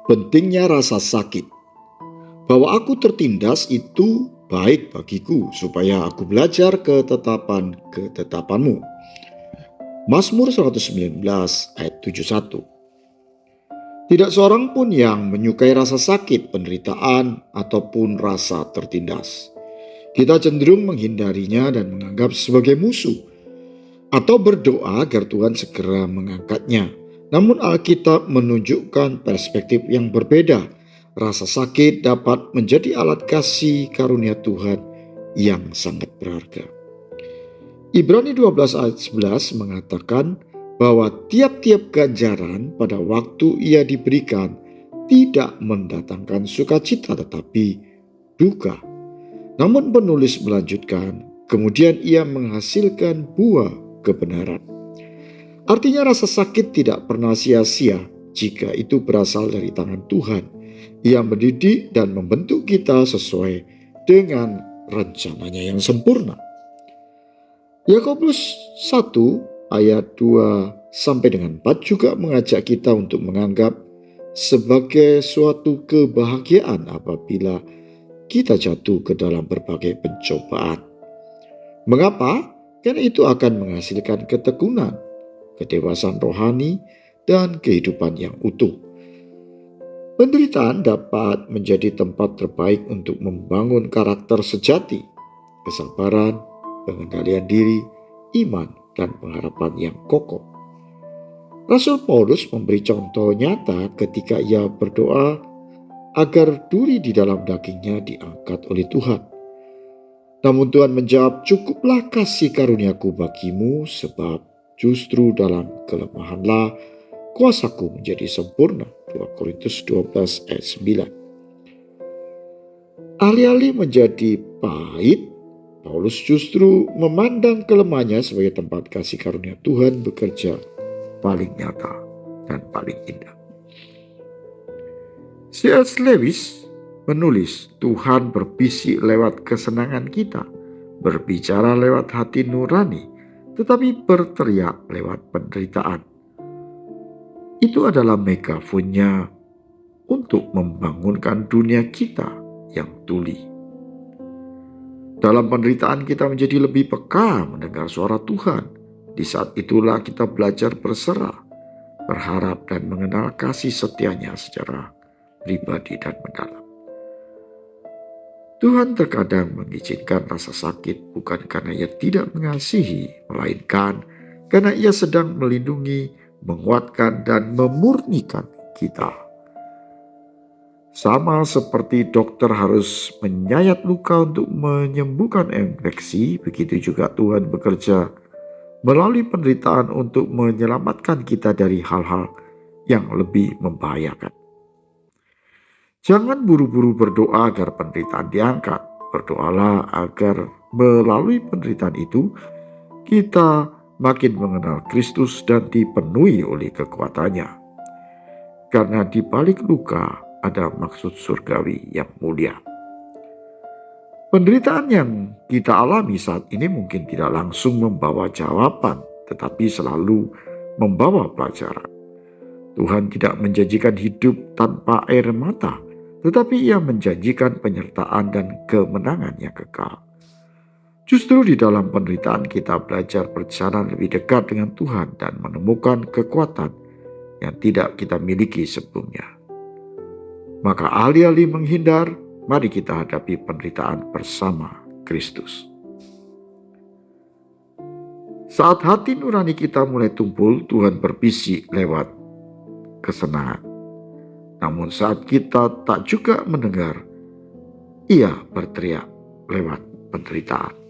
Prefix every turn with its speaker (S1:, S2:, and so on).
S1: Pentingnya rasa sakit. Bahwa aku tertindas itu baik bagiku, supaya aku belajar ketetapanmu. Mazmur 119 ayat 71. Tidak seorang pun yang menyukai rasa sakit, penderitaan, ataupun rasa tertindas. Kita cenderung menghindarinya dan menganggap sebagai musuh, atau berdoa agar Tuhan segera mengangkatnya. Namun Alkitab menunjukkan perspektif yang berbeda. Rasa sakit dapat menjadi alat kasih karunia Tuhan yang sangat berharga. Ibrani 12 ayat 11 mengatakan bahwa tiap-tiap ganjaran pada waktu ia diberikan tidak mendatangkan sukacita tetapi duka. Namun penulis melanjutkan, kemudian ia menghasilkan buah kebenaran. Artinya rasa sakit tidak pernah sia-sia jika itu berasal dari tangan Tuhan yang mendidik dan membentuk kita sesuai dengan rencananya yang sempurna. Yakobus 1 ayat 2 sampai dengan 4 juga mengajak kita untuk menganggap sebagai suatu kebahagiaan apabila kita jatuh ke dalam berbagai pencobaan. Mengapa? Karena itu akan menghasilkan ketekunan, kedewasaan rohani, dan kehidupan yang utuh. Penderitaan dapat menjadi tempat terbaik untuk membangun karakter sejati, kesabaran, pengendalian diri, iman, dan pengharapan yang kokoh. Rasul Paulus memberi contoh nyata ketika ia berdoa agar duri di dalam dagingnya diangkat oleh Tuhan. Namun Tuhan menjawab, "Cukuplah kasih karuniaku bagimu, sebab justru dalam kelemahanlah kuasaku menjadi sempurna." 2 Korintus 12 ayat 9. Alih-alih menjadi pahit, Paulus justru memandang kelemahannya sebagai tempat kasih karunia Tuhan bekerja paling nyata dan paling indah. C.S. Lewis menulis, Tuhan berbisik lewat kesenangan kita, berbicara lewat hati nurani, tetapi berteriak lewat penderitaan. Itu adalah megafonnya untuk membangunkan dunia kita yang tuli. Dalam penderitaan kita menjadi lebih peka mendengar suara Tuhan. Di saat itulah kita belajar berserah, berharap dan mengenal kasih setianya secara pribadi dan mendalam. Tuhan terkadang mengizinkan rasa sakit bukan karena ia tidak mengasihi, melainkan karena ia sedang melindungi, menguatkan, dan memurnikan kita. Sama seperti dokter harus menyayat luka untuk menyembuhkan infeksi, begitu juga Tuhan bekerja melalui penderitaan untuk menyelamatkan kita dari hal-hal yang lebih membahayakan. Jangan buru-buru berdoa agar penderitaan diangkat. Berdoalah agar melalui penderitaan itu kita makin mengenal Kristus dan dipenuhi oleh kekuatannya. Karena di balik luka ada maksud surgawi yang mulia. Penderitaan yang kita alami saat ini mungkin tidak langsung membawa jawaban, tetapi selalu membawa pelajaran. Tuhan tidak menjanjikan hidup tanpa air mata, tetapi Ia menjanjikan penyertaan dan kemenangan yang kekal. Justru di dalam penderitaan kita belajar berjalan lebih dekat dengan Tuhan dan menemukan kekuatan yang tidak kita miliki sebelumnya. Maka alih-alih menghindar, mari kita hadapi penderitaan bersama Kristus. Saat hati nurani kita mulai tumpul, Tuhan berbisik lewat kesenangan. Namun saat kita tak juga mendengar, Ia berteriak lewat penderitaan.